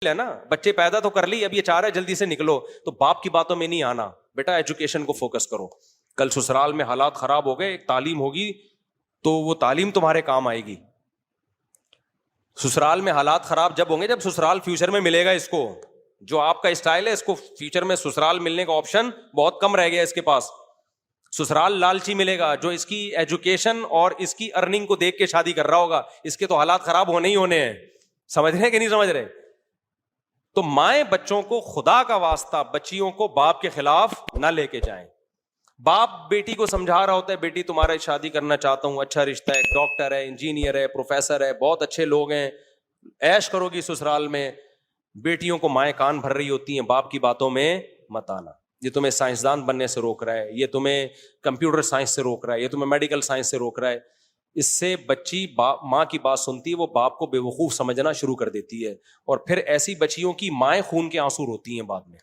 ہے نا, بچے پیدا تو کر لی, اب یہ چاہ رہا ہے جلدی سے نکلو, تو باپ کی باتوں میں نہیں آنا, بیٹا ایجوکیشن کو فوکس کرو. کل سسرال میں حالات خراب ہو گئے, ایک تعلیم ہوگی تو وہ تعلیم تمہارے کام آئے گی. سسرال میں حالات خراب جب ہوں گے جب سسرال فیوچر میں ملے گا اس کو. جو آپ کا اسٹائل ہے اس کو فیوچر میں سسرال ملنے کا آپشن بہت کم رہ گیا اس کے پاس. سسرال لالچی ملے گا جو اس کی ایجوکیشن اور اس کی ارننگ کو دیکھ کے شادی کر رہا ہوگا, اس کے تو حالات خراب ہونے ہی ہونے ہیں. سمجھ رہے ہیں کہ نہیں سمجھ رہے؟ تو مائیں بچوں کو خدا کا واسطہ بچیوں کو باپ کے خلاف نہ لے کے جائیں. باپ بیٹی کو سمجھا رہا ہوتا ہے بیٹی تمہارے شادی کرنا چاہتا ہوں, اچھا رشتہ ہے, ڈاکٹر ہے, انجینئر ہے, پروفیسر ہے, بہت اچھے لوگ ہیں, عیش کرو گی سسرال میں. بیٹیوں کو مائیں کان بھر رہی ہوتی ہیں, باپ کی باتوں میں مت آنا, یہ تمہیں سائنسدان بننے سے روک رہا ہے, یہ تمہیں کمپیوٹر سائنس سے روک رہا ہے, یہ تمہیں میڈیکل سائنس سے روک رہا ہے. اس سے بچی ماں کی بات سنتی ہے, وہ باپ کو بے وقوف سمجھنا شروع کر دیتی ہے, اور پھر ایسی بچیوں کی مائیں خون کے آنسو روتی ہیں بعد میں.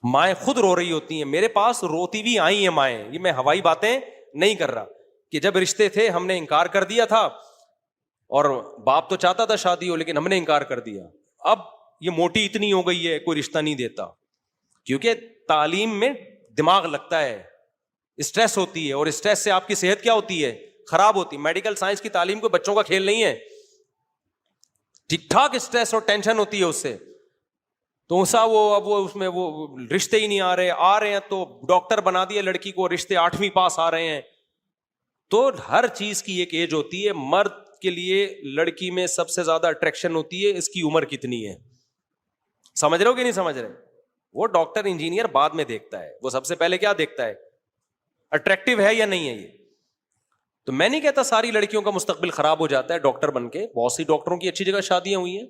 مائیں خود رو رہی ہوتی ہیں, میرے پاس روتی بھی آئی ہیں مائیں, یہ میں ہوائی باتیں نہیں کر رہا, کہ جب رشتے تھے ہم نے انکار کر دیا تھا, اور باپ تو چاہتا تھا شادی ہو لیکن ہم نے انکار کر دیا. اب یہ موٹی اتنی ہو گئی ہے کوئی رشتہ نہیں دیتا, کیونکہ تعلیم میں دماغ لگتا ہے, اسٹریس ہوتی ہے, اور اسٹریس سے آپ کی صحت کیا ہوتی ہے, خراب ہوتی ہے. میڈیکل سائنس کی تعلیم کو بچوں کا کھیل نہیں ہے, ٹھیک ٹھاک اسٹریس اور ٹینشن ہوتی ہے اس سے. تو اب وہ اس میں وہ رشتے ہی نہیں آ رہے ہیں تو ڈاکٹر بنا دیا لڑکی کو, رشتے 8ویں پاس آ رہے ہیں. تو ہر چیز کی ایک ایج ہوتی ہے. مرد کے لیے لڑکی میں سب سے زیادہ اٹریکشن ہوتی ہے اس کی عمر کتنی ہے. سمجھ رہے ہو کہ نہیں سمجھ رہے؟ وہ ڈاکٹر انجینئر بعد میں دیکھتا ہے, وہ سب سے پہلے کیا دیکھتا ہے, اٹریکٹیو ہے یا نہیں ہے یہ. تو میں نہیں کہتا ساری لڑکیوں کا مستقبل خراب ہو جاتا ہے ڈاکٹر بن کے, بہت سی ڈاکٹروں کی اچھی جگہ شادیاں ہوئی ہیں.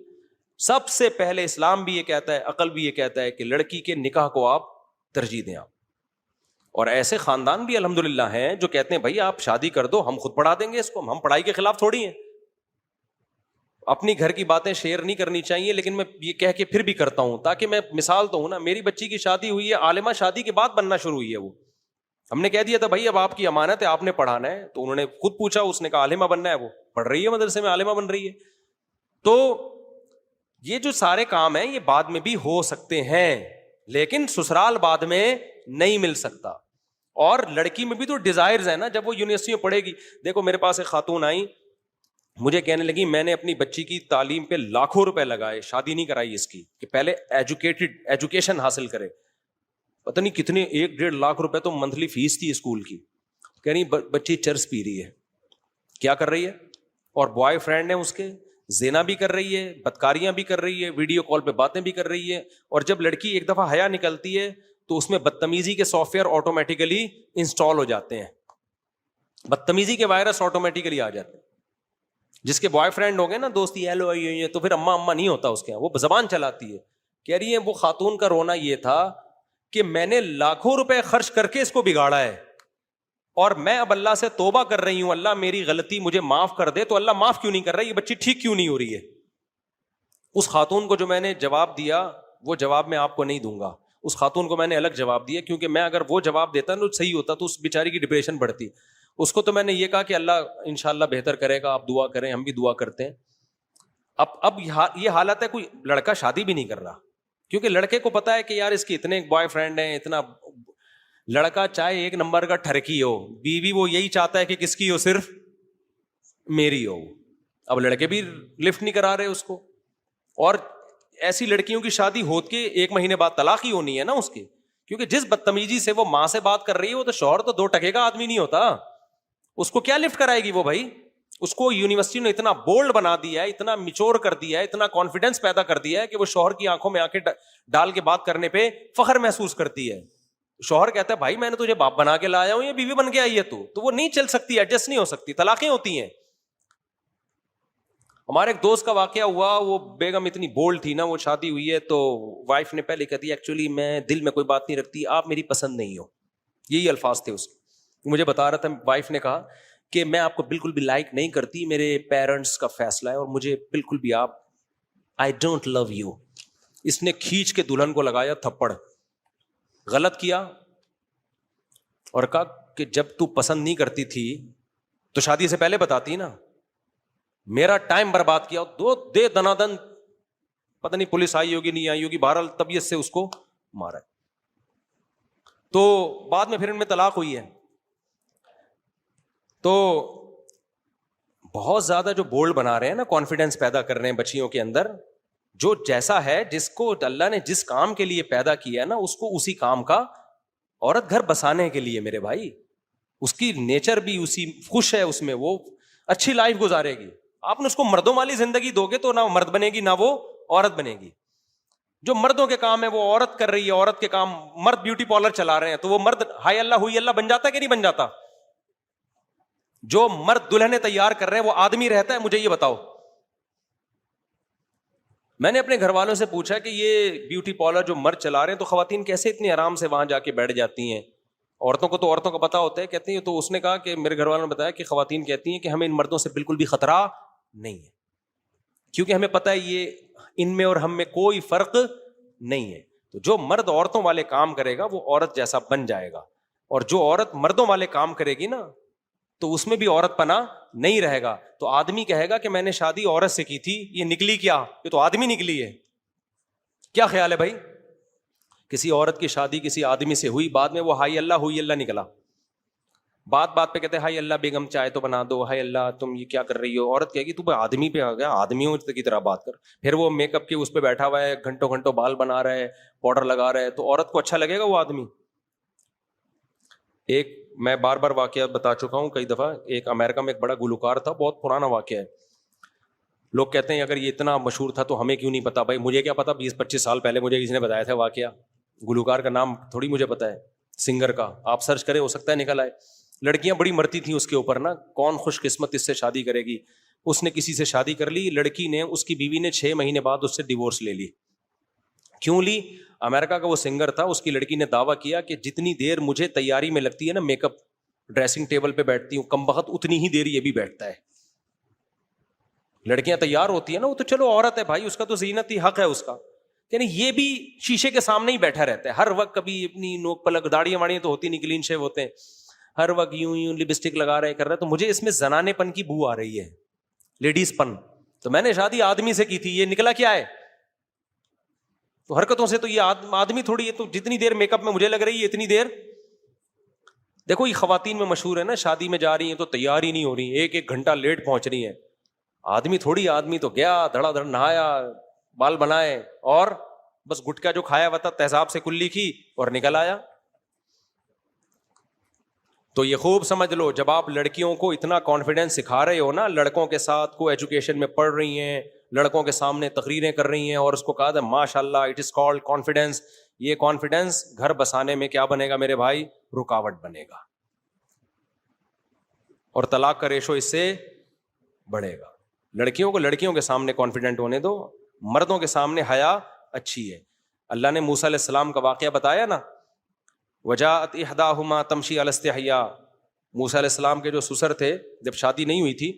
سب سے پہلے اسلام بھی یہ کہتا ہے, عقل بھی یہ کہتا ہے کہ لڑکی کے نکاح کو آپ ترجیح دیں آپ. اور ایسے خاندان بھی الحمدللہ ہیں جو کہتے ہیں بھائی آپ شادی کر دو, ہم خود پڑھا دیں گے اس کو, ہم پڑھائی کے خلاف تھوڑی ہیں. اپنی گھر کی باتیں شیئر نہیں کرنی چاہیے, لیکن میں یہ کہہ کے پھر بھی کرتا ہوں تاکہ میں مثال تو ہوں نا. میری بچی کی شادی ہوئی ہے, عالمہ شادی کے بعد بننا شروع ہوئی ہے. وہ ہم نے کہہ دیا تھا بھائی اب آپ کی امانت ہے, آپ نے پڑھانا ہے. تو انہوں نے خود پوچھا, اس نے کہا عالمہ بننا ہے, وہ پڑھ رہی ہے مدرسے میں, عالمہ بن رہی ہے. تو یہ جو سارے کام ہیں یہ بعد میں بھی ہو سکتے ہیں, لیکن سسرال بعد میں نہیں مل سکتا. اور لڑکی میں بھی تو ڈیزائرز ہیں نا, جب وہ یونیورسٹی میں پڑھے گی. دیکھو میرے پاس ایک خاتون آئی, مجھے کہنے لگی میں نے اپنی بچی کی تعلیم پہ لاکھوں روپے لگائے, شادی نہیں کرائی اس کی, کہ پہلے ایجوکیشن حاصل کرے. پتہ نہیں کتنے 1-1.5 لاکھ روپے تو منتھلی فیس تھی اسکول کی. کہہ رہی بچی چرس پی رہی ہے. کیا کر رہی ہے؟ اور بوائے فرینڈ ہے اس کے, زنا بھی کر رہی ہے, بدکاریاں بھی کر رہی ہے, ویڈیو کال پہ باتیں بھی کر رہی ہے. اور جب لڑکی ایک دفعہ حیا نکلتی ہے تو اس میں بدتمیزی کے سافٹ ویئر آٹومیٹیکلی انسٹال ہو جاتے ہیں, بدتمیزی کے وائرس آٹومیٹیکلی آ جاتے ہیں. جس کے بوائے فرینڈ ہو گئے نا دوستی ہیلو تو پھر اما نہیں ہوتا اس کے, وہ زبان چلاتی ہے. کہہ رہی ہے وہ خاتون کا رونا یہ تھا کہ میں نے لاکھوں روپے خرچ کر کے اس کو بگاڑا ہے, اور میں اب اللہ سے توبہ کر رہی ہوں, اللہ میری غلطی مجھے معاف کر دے. تو اللہ معاف کیوں نہیں کر رہا, یہ بچی ٹھیک کیوں نہیں ہو رہی ہے؟ اس خاتون کو جو میں نے جواب دیا وہ جواب میں آپ کو نہیں دوں گا. اس خاتون کو میں نے الگ جواب دیا, کیونکہ میں اگر وہ جواب دیتا نا صحیح ہوتا تو اس بیچاری کی ڈپریشن بڑھتی. اس کو تو میں نے یہ کہا کہ اللہ انشاءاللہ بہتر کرے گا, آپ دعا کریں, ہم بھی دعا کرتے ہیں. اب یہ حالت ہے, کوئی لڑکا شادی بھی نہیں کر رہا, کیونکہ لڑکے کو پتا ہے کہ یار اس کے اتنے بوائے فرینڈ ہیں, اتنا. لڑکا چاہے 1 نمبر کا ٹھرکی ہو, بیوی وہ یہی چاہتا ہے کہ کس کی ہو, صرف میری ہو. اب لڑکے بھی لفٹ نہیں کرا رہے اس کو, اور ایسی لڑکیوں کی شادی ہو کے 1 مہینے بعد طلاق ہی ہونی ہے نا اس کی, کیونکہ جس بدتمیزی سے وہ ماں سے بات کر رہی ہے وہ تو شوہر تو 2 ٹکے کا آدمی نہیں ہوتا, اس کو کیا لفٹ کرائے گی وہ بھائی. اس کو یونیورسٹی نے اتنا بولڈ بنا دیا ہے, اتنا میچور کر دیا ہے, اتنا کانفیڈینس پیدا کر دیا ہے کہ وہ شوہر کی آنکھوں میں آنکھیں ڈال کے بات کرنے پہ فخر محسوس کرتی ہے. شوہر کہتا ہے بھائی میں نے تجھے باپ بنا کے لایا ہوں, یہ بیوی بن کے آئی ہے تو وہ نہیں چل سکتی, ایڈجسٹ نہیں ہو سکتی, طلاقیں ہوتی ہیں. ہمارے ایک دوست کا واقعہ ہوا, وہ بیگم اتنی بولڈ تھی نا, وہ شادی ہوئی ہے تو وائف نے پہلے کہہ دیا ایکچولی میں دل میں کوئی بات نہیں رکھتی, آپ میری پسند نہیں ہو, یہی الفاظ تھے اس کے. مجھے بتا رہا تھا, وائف نے کہا کہ میں آپ کو بالکل بھی لائک نہیں کرتی, میرے پیرنٹس کا فیصلہ ہے اور مجھے بالکل بھی آپ آئی ڈونٹ لو یو. اس نے کھینچ کے دلہن کو لگایا تھپڑ, غلط کیا, اور کہا کہ جب تو پسند نہیں کرتی تھی تو شادی سے پہلے بتاتی نا, میرا ٹائم برباد کیا, دے دنادن پتہ نہیں پولیس آئی ہوگی نہیں آئی ہوگی, بہرحال طبیعت سے اس کو مارا. تو بعد میں پھر ان میں طلاق ہوئی ہے. تو بہت زیادہ جو بولڈ بنا رہے ہیں نا, کانفیڈنس پیدا کر رہے ہیں بچیوں کے اندر, جو جیسا ہے, جس کو اللہ نے جس کام کے لیے پیدا کیا نا, اس کو اسی کام کا, عورت گھر بسانے کے لیے میرے بھائی, اس کی نیچر بھی اسی خوش ہے اس میں, وہ اچھی لائف گزارے گی. آپ نے اس کو مردوں والی زندگی دو گے تو نہ مرد بنے گی نہ وہ عورت بنے گی. جو مردوں کے کام ہے وہ عورت کر رہی ہے, عورت کے کام, مرد بیوٹی پارلر چلا رہے ہیں تو وہ مرد ہائی اللہ ہوئی اللہ بن جاتا ہے کہ نہیں بن جاتا؟ جو مرد دلہنیں تیار کر رہے ہیں وہ آدمی رہتا ہے؟ مجھے یہ بتاؤ. میں نے اپنے گھر والوں سے پوچھا کہ یہ بیوٹی پارلر جو مرد چلا رہے ہیں تو خواتین کیسے اتنی آرام سے وہاں جا کے بیٹھ جاتی ہیں؟ عورتوں کو تو عورتوں کا پتا ہوتا ہے, کہتی ہیں. تو اس نے کہا کہ میرے گھر والوں نے بتایا کہ خواتین کہتی ہیں کہ ہمیں ان مردوں سے بالکل بھی خطرہ نہیں ہے, کیونکہ ہمیں پتہ ہے یہ ان میں اور ہم میں کوئی فرق نہیں ہے. تو جو مرد عورتوں والے کام کرے گا وہ عورت جیسا بن جائے گا, اور جو عورت مردوں والے کام کرے گی نا تو اس میں بھی عورت پنا نہیں رہے گا. تو آدمی کہے گا کہ میں نے شادی عورت سے کی تھی, یہ نکلی کیا؟ یہ تو آدمی نکلی ہے. کیا خیال ہے بھائی؟ کسی عورت کی شادی کسی آدمی سے ہوئی, بعد میں وہ ہائی اللہ ہوئی اللہ نکلا. بات بات پہ کہتے ہیں ہائی اللہ بیگم چائے تو بنا دو, ہائی اللہ تم یہ کیا کر رہی ہو. عورت کہے گی تو آدمی پہ آ گیا, آدمیوں کی طرح بات کر. پھر وہ میک اپ کے اس پہ بیٹھا ہوا ہے, گھنٹوں گھنٹوں بال بنا رہا ہے, پاؤڈر لگا رہا ہے, تو عورت کو اچھا لگے گا وہ آدمی؟ ایک میں بار بار واقعہ بتا چکا ہوں کئی دفعہ, ایک امریکہ میں ایک بڑا گلوکار تھا, بہت پرانا واقعہ ہے. لوگ کہتے ہیں اگر یہ اتنا مشہور تھا تو ہمیں کیوں نہیں پتا. بھائی مجھے کیا پتا, 20-25 سال پہلے مجھے کسی نے بتایا تھا واقعہ. گلوکار کا نام تھوڑی مجھے پتا ہے, سنگر کا آپ سرچ کریں, ہو سکتا ہے نکل آئے. لڑکیاں بڑی مرتی تھیں اس کے اوپر نا, کون خوش قسمت اس سے شادی کرے گی. اس نے کسی سے شادی کر لی, لڑکی نے, اس کی بیوی نے 6 مہینے بعد اس سے ڈیورس لے لی. کیوں لی؟ امریکہ کا وہ سنگر تھا, اس کی لڑکی نے دعویٰ کیا کہ جتنی دیر مجھے تیاری میں لگتی ہے نا, میک اپ ڈریسنگ ٹیبل پہ بیٹھتی ہوں, کم وقت اتنی ہی دیر یہ بھی بیٹھتا ہے. لڑکیاں تیار ہوتی ہیں نا, وہ تو چلو عورت ہے بھائی, اس کا تو زینت ہی حق ہے اس کا, یعنی یہ بھی شیشے کے سامنے ہی بیٹھا رہتا ہے ہر وقت. کبھی اپنی نوک پلک, داڑیاں واڑیاں تو ہوتی نہیں, کلین شیو ہوتے ہیں, ہر وقت یوں یوں لپسٹک لگا رہے کر رہے. تو مجھے اس میں زنانے پن کی بو آ رہی ہے, لیڈیز پن. تو میں نے شادی آدمی سے کی تھی, یہ نکلا کیا ہے؟ تو حرکتوں سے تو یہ آدمی تھوڑی ہے. تو جتنی دیر میک اپ میں مجھے لگ رہی ہے اتنی دیر. دیکھو یہ خواتین میں مشہور ہے نا, شادی میں جا رہی ہیں تو تیار ہی نہیں ہو رہی, 1-1 گھنٹہ لیٹ پہنچ رہی ہیں. آدمی تھوڑی, آدمی تو گیا دھڑا دھڑ نہایا, بال بنائے, اور بس گٹکا جو کھایا ہوا تھا تہذاب سے کلی کی اور نکل آیا. تو یہ خوب سمجھ لو, جب آپ لڑکیوں کو اتنا کانفیڈینس سکھا رہے ہو نا, لڑکوں کے ساتھ کو ایجوکیشن میں پڑھ رہی ہیں, لڑکوں کے سامنے تقریریں کر رہی ہیں, اور اس کو کہا تھا ماشاء اللہ اٹ از کالڈ کانفیڈینس. یہ کانفیڈینس گھر بسانے میں کیا بنے گا میرے بھائی؟ رکاوٹ بنے گا, اور طلاق کا ریشو اس سے بڑھے گا. لڑکیوں کو لڑکیوں کے سامنے کانفیڈنٹ ہونے دو, مردوں کے سامنے حیا اچھی ہے. اللہ نے موسیٰ علیہ السلام کا واقعہ بتایا نا, وجاءت احداہما تمشی علی استحیاء. موسیٰ علیہ السلام کے جو سسر تھے, جب شادی نہیں ہوئی تھی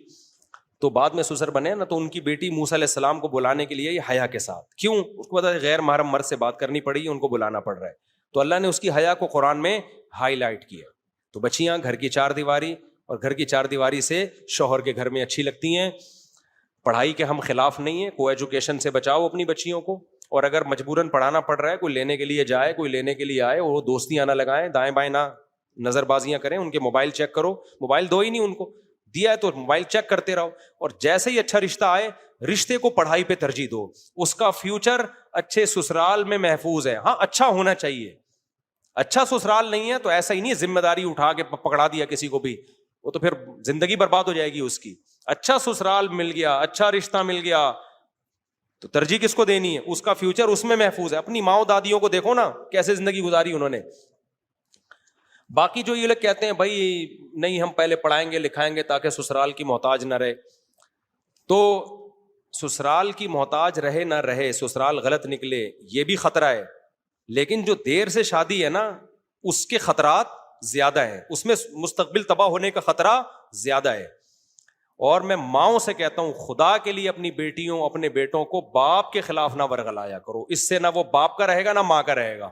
تو بعد میں سسر بنے نا, تو ان کی بیٹی موسیٰ علیہ السلام کو بلانے کے لیے یہ حیا کے ساتھ. کیوں؟ اس کو پتا ہے غیر محرم مرد سے بات کرنی پڑی, ان کو بلانا پڑ رہا ہے. تو اللہ نے اس کی حیا کو قرآن میں ہائی لائٹ کیا. تو بچیاں گھر کی 4 دیواری, اور گھر کی 4 دیواری سے شوہر کے گھر میں اچھی لگتی ہیں. پڑھائی کے ہم خلاف نہیں ہیں, کو ایجوکیشن سے بچاؤ اپنی بچیوں کو, اور اگر مجبوراً پڑھانا پڑ رہا ہے, کوئی لینے کے لیے جائے, کوئی لینے کے لیے آئے, وہ دوستیاں نہ لگائیں, دائیں بائیں نہ نظر بازیاں کریں, ان کے موبائل چیک کرو. موبائل دو ہی نہیں ان کو, دیا ہے تو موبائل چیک کرتے رہو, اور جیسے ہی اچھا رشتہ آئے, رشتے کو پڑھائی پہ ترجیح دو. اس کا فیوچر اچھے سسرال میں محفوظ ہے. ہاں اچھا ہونا چاہیے, اچھا سسرال نہیں ہے تو ایسا ہی نہیں ذمہ داری اٹھا کے پکڑا دیا کسی کو بھی, وہ تو پھر زندگی برباد ہو جائے گی اس کی. اچھا سسرال مل گیا, اچھا رشتہ مل گیا, تو ترجیح کس کو دینی ہے؟ اس کا فیوچر اس میں محفوظ ہے. اپنی ماؤں دادیوں کو دیکھو نا کیسے زندگی گزاری انہوں نے. باقی جو یہ لوگ کہتے ہیں بھائی نہیں ہم پہلے پڑھائیں گے لکھائیں گے تاکہ سسرال کی محتاج نہ رہے, تو سسرال کی محتاج رہے نہ رہے, سسرال غلط نکلے, یہ بھی خطرہ ہے. لیکن جو دیر سے شادی ہے نا, اس کے خطرات زیادہ ہیں, اس میں مستقبل تباہ ہونے کا خطرہ زیادہ ہے. اور میں ماؤں سے کہتا ہوں, خدا کے لیے اپنی بیٹیوں اپنے بیٹوں کو باپ کے خلاف نہ ورغلایا کرو, اس سے نہ وہ باپ کا رہے گا نہ ماں کا رہے گا.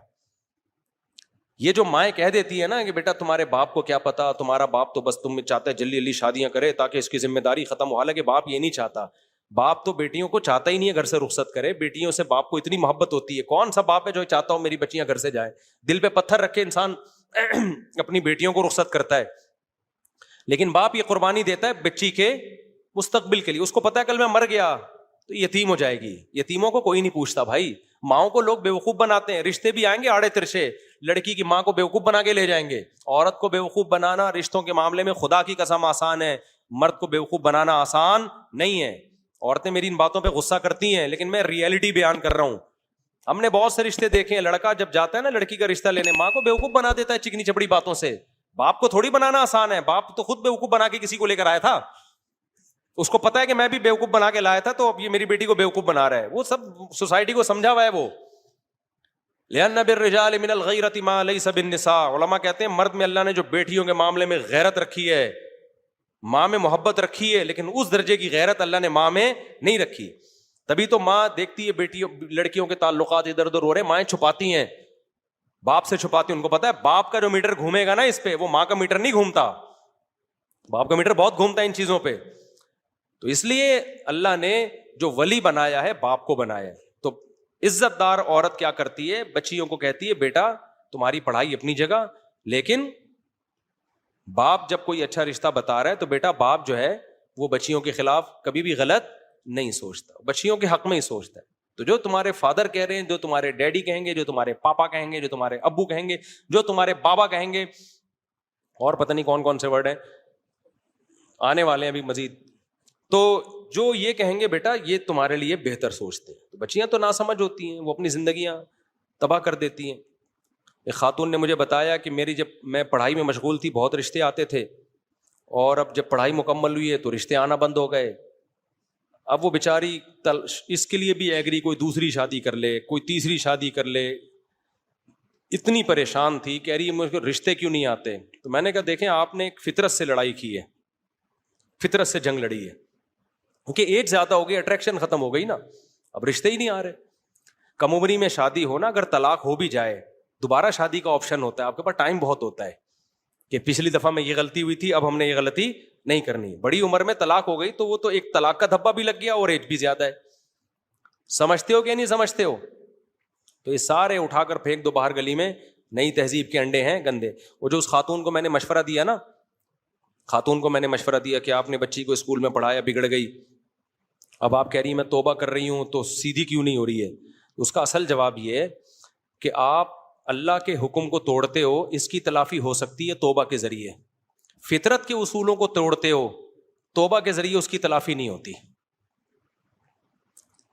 یہ جو مائیں کہہ دیتی ہے نا کہ بیٹا تمہارے باپ کو کیا پتا, تمہارا باپ تو بس تم چاہتا ہے جلدی جلدی شادیاں کرے تاکہ اس کی ذمہ داری ختم ہو, حالانکہ باپ یہ نہیں چاہتا. باپ تو بیٹیوں کو چاہتا ہی نہیں ہے گھر سے رخصت کرے, بیٹیوں سے باپ کو اتنی محبت ہوتی ہے. کون سا باپ ہے جو چاہتا ہو میری بچیاں گھر سے جائیں؟ دل پہ پتھر رکھ کے انسان اپنی بیٹیوں کو رخصت کرتا ہے. لیکن باپ یہ قربانی دیتا ہے بچی کے مستقبل کے لیے. اس کو پتا ہے کل میں مر گیا تو یتیم ہو جائے گی. یتیموں کو کوئی نہیں پوچھتا بھائی. ماؤں کو لوگ بیوقوف بناتے ہیں, رشتے بھی آئیں گے آڑے ترشے, لڑکی کی ماں کو بیوقوف بنا کے لے جائیں گے. عورت کو بیوقوف بنانا رشتوں کے معاملے میں خدا کی قسم آسان ہے, مرد کو بیوقوف بنانا آسان نہیں ہے. عورتیں میری ان باتوں پہ غصہ کرتی ہیں لیکن میں ریئلٹی بیان کر رہا ہوں. ہم نے بہت سے رشتے دیکھے ہیں, لڑکا جب جاتا ہے نا لڑکی کا رشتہ لینے, ماں کو بیوقوف بنا دیتا ہے چکنی چپڑی باتوں سے. باپ کو تھوڑی بنانا آسان ہے, باپ تو خود بیوقوف بنا کے کسی کو لے کر آیا تھا. اس کو پتا ہے کہ میں بھی بیوقوف بنا کے لایا تھا تو اب یہ میری بیٹی کو بیوقوف بنا رہا ہے. وہ سب سوسائٹی کو سمجھا ہوا ہے. وہ لِأَنَّ بِالرِّجَالِ مِنَ الْغَيْرَةِ مَا لَيْسَ بِالنِّسَاءِ. علماء کہتے ہیں مرد میں اللہ نے جو بیٹیوں کے معاملے میں غیرت رکھی ہے, ماں میں محبت رکھی ہے, لیکن اس درجے کی غیرت اللہ نے ماں میں نہیں رکھی. تبھی تو ماں دیکھتی ہے بیٹیوں لڑکیوں کے تعلقات ادھر ادھر ہو رہے, مائیں چھپاتی ہیں, باپ سے چھپاتی. ان کو پتا ہے باپ کا جو میٹر گھومے گا نا اس پہ, وہ ماں کا میٹر نہیں گھومتا. باپ کا میٹر بہت گھومتا ہے ان چیزوں پہ. تو اس لیے اللہ نے جو ولی بنایا ہے باپ کو بنایا ہے. تو عزت دار عورت کیا کرتی ہے, بچیوں کو کہتی ہے بیٹا تمہاری پڑھائی اپنی جگہ, لیکن باپ جب کوئی اچھا رشتہ بتا رہا ہے تو بیٹا باپ جو ہے وہ بچیوں کے خلاف کبھی بھی غلط نہیں سوچتا, بچیوں کے حق میں ہی سوچتا ہے. تو جو تمہارے فادر کہہ رہے ہیں, جو تمہارے ڈیڈی کہیں گے, جو تمہارے پاپا کہیں گے, جو تمہارے ابو کہیں گے, جو تمہارے بابا کہیں گے, اور پتہ نہیں کون کون سے ورڈ ہیں آنے والے ہیں ابھی مزید, تو جو یہ کہیں گے بیٹا یہ تمہارے لیے بہتر سوچتے ہیں. تو بچیاں تو ناسمجھ ہوتی ہیں, وہ اپنی زندگیاں تباہ کر دیتی ہیں. ایک خاتون نے مجھے بتایا کہ میری جب میں پڑھائی میں مشغول تھی بہت رشتے آتے تھے, اور اب جب پڑھائی مکمل ہوئی ہے تو رشتے آنا بند ہو گئے. اب وہ بیچاری اس کے لیے بھی ایگری, کوئی دوسری شادی کر لے, کوئی تیسری شادی کر لے, اتنی پریشان تھی. کہہ رہی ہے مجھ کو رشتے کیوں نہیں آتے. تو میں نے کہا دیکھیں آپ نے ایک فطرت سے لڑائی کی ہے, فطرت سے جنگ لڑی ہے, کیونکہ ایج زیادہ ہو گئی, اٹریکشن ختم ہو گئی نا, اب رشتے ہی نہیں آ رہے. کم عمری میں شادی ہونا, اگر طلاق ہو بھی جائے دوبارہ شادی کا آپشن ہوتا ہے, آپ کے پاس ٹائم بہت ہوتا ہے کہ پچھلی دفعہ میں یہ غلطی ہوئی تھی اب ہم نے یہ غلطی نہیں کرنی. بڑی عمر میں طلاق ہو گئی تو وہ تو ایک طلاق کا دھبا بھی لگ گیا اور ایج بھی زیادہ ہے. سمجھتے ہو کہ نہیں سمجھتے ہو؟ تو یہ سارے اٹھا کر پھینک دو باہر گلی میں, نئی تہذیب کے انڈے ہیں گندے. وہ جو اس خاتون کو میں نے مشورہ دیا نا, خاتون کو میں نے مشورہ دیا کہ آپ نے بچی کو اسکول میں پڑھایا, بگڑ گئی, اب آپ کہہ رہی ہیں میں توبہ کر رہی ہوں تو سیدھی کیوں نہیں ہو رہی ہے. اس کا اصل جواب یہ ہے کہ آپ اللہ کے حکم کو توڑتے ہو, اس کی تلافی ہو سکتی ہے توبہ کے ذریعے. فطرت کے اصولوں کو توڑتے ہو, توبہ کے ذریعے اس کی تلافی نہیں ہوتی.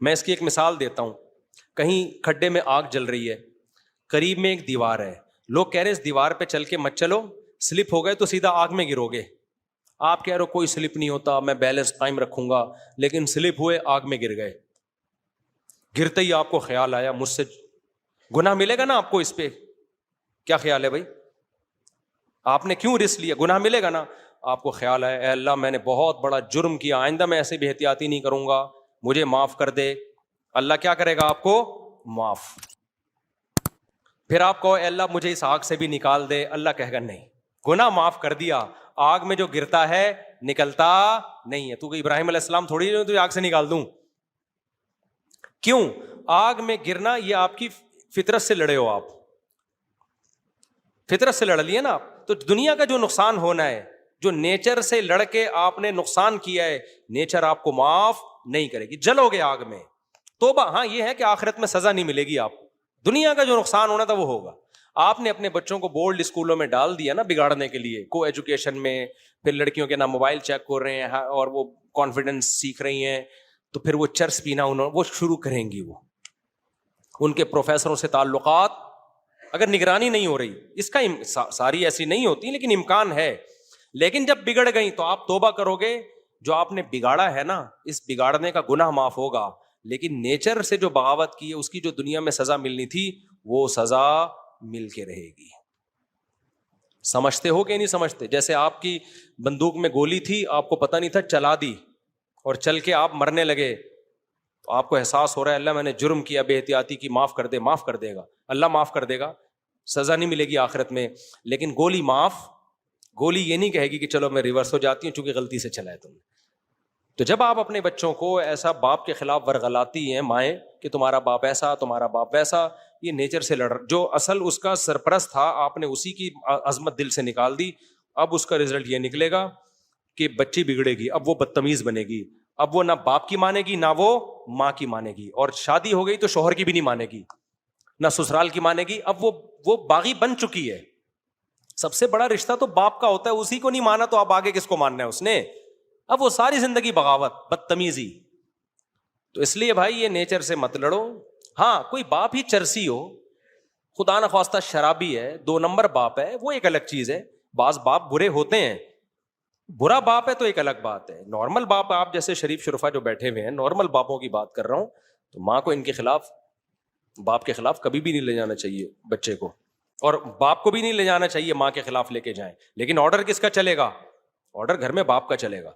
میں اس کی ایک مثال دیتا ہوں. کہیں کھڈے میں آگ جل رہی ہے, قریب میں ایک دیوار ہے, لوگ کہہ رہے ہیں اس دیوار پہ چل کے مت چلو, سلپ ہو گئے تو سیدھا آگ میں گرو گے. آپ کہہ رہے ہو کوئی سلپ نہیں ہوتا, میں بیلنس قائم رکھوں گا, لیکن سلپ ہوئے آگ میں گر گئے. گرتے ہی آپ کو خیال آیا مجھ سے گناہ ملے گا نا آپ کو, اس پہ کیا خیال ہے بھائی؟ آپ نے کیوں رسک لیا, گناہ ملے گا نا. آپ کو خیال ہے اے اللہ میں نے بہت بڑا جرم کیا, آئندہ میں ایسے بھی احتیاطی نہیں کروں گا, مجھے معاف کر دے. اللہ کیا کرے گا آپ کو؟ معاف. پھر آپ کہو اے اللہ مجھے اس آگ سے بھی نکال دے, اللہ کہے گا نہیں, گناہ معاف کر دیا, آگ میں جو گرتا ہے نکلتا نہیں ہے. تو ابراہیم علیہ السلام تھوڑی تو آگ سے نکال دوں. کیوں؟ آگ میں گرنا یہ آپ کی فطرت سے لڑے ہو, آپ فطرت سے لڑ لیے نا آپ. تو دنیا کا جو نقصان ہونا ہے, جو نیچر سے لڑ کے آپ نے نقصان کیا ہے, نیچر آپ کو معاف نہیں کرے گی, جلو گے آگ میں. توبہ ہاں یہ ہے کہ آخرت میں سزا نہیں ملے گی آپ کو, دنیا کا جو نقصان ہونا تھا وہ ہوگا. آپ نے اپنے بچوں کو بورڈ اسکولوں میں ڈال دیا نا بگاڑنے کے لیے, کو ایجوکیشن میں, پھر لڑکیوں کے نام موبائل چیک کر رہے ہیں اور وہ کانفیڈنس سیکھ رہی ہیں, تو پھر وہ چرس پینا وہ شروع کریں گی. وہ ان کے پروفیسروں سے تعلقات اگر نگرانی نہیں ہو رہی, اس کا ساری ایسی نہیں ہوتی لیکن امکان ہے. لیکن جب بگڑ گئی تو آپ توبہ کرو گے, جو آپ نے بگاڑا ہے نا اس بگاڑنے کا گناہ معاف ہوگا, لیکن نیچر سے جو بغاوت کی ہے اس کی جو دنیا میں سزا ملنی تھی وہ سزا مل کے رہے گی. سمجھتے ہو کہ نہیں سمجھتے؟ جیسے آپ کی بندوق میں گولی تھی, آپ کو پتہ نہیں تھا, چلا دی اور چل کے آپ مرنے لگے, تو آپ کو احساس ہو رہا ہے اللہ میں نے جرم کیا, بے احتیاطی کی, معاف کر دے. معاف کر دے گا اللہ, معاف کر دے گا, سزا نہیں ملے گی آخرت میں, لیکن گولی معاف. گولی یہ نہیں کہے گی کہ چلو میں ریورس ہو جاتی ہوں چونکہ غلطی سے چلا ہے تم نے. تو جب آپ اپنے بچوں کو ایسا باپ کے خلاف ورغلاتی ہیں مائیں کہ تمہارا باپ ایسا تمہارا باپ ویسا, یہ نیچر سے لڑ, جو اصل اس کا سرپرست تھا آپ نے اسی کی عظمت دل سے نکال دی. اب اس کا رزلٹ یہ نکلے گا کہ بچی بگڑے گی, اب وہ بدتمیز بنے گی, اب وہ نہ باپ کی مانے گی نہ وہ ماں کی مانے گی, اور شادی ہو گئی تو شوہر کی بھی نہیں مانے گی نہ سسرال کی مانے گی. اب وہ باغی بن چکی ہے. سب سے بڑا رشتہ تو باپ کا ہوتا ہے, اسی کو نہیں مانا تو اب آگے کس کو ماننا ہے اس نے. اب وہ ساری زندگی بغاوت بدتمیزی. تو اس لیے بھائی یہ نیچر سے مت لڑو. ہاں کوئی باپ ہی چرسی ہو, خدا نخواستہ شرابی ہے, 2 نمبر باپ ہے, وہ ایک الگ چیز ہے. بعض باپ برے ہوتے ہیں, برا باپ ہے تو ایک الگ بات ہے. نارمل باپ, آپ جیسے شریف شرفا جو بیٹھے ہوئے ہیں, نارمل باپوں کی بات کر رہا ہوں, تو ماں کو ان کے خلاف, باپ کے خلاف کبھی بھی نہیں لے جانا چاہیے بچے کو, اور باپ کو بھی نہیں لے جانا چاہیے ماں کے خلاف لے کے جائیں. لیکن آرڈر کس کا چلے گا؟ آرڈر گھر میں باپ کا چلے گا.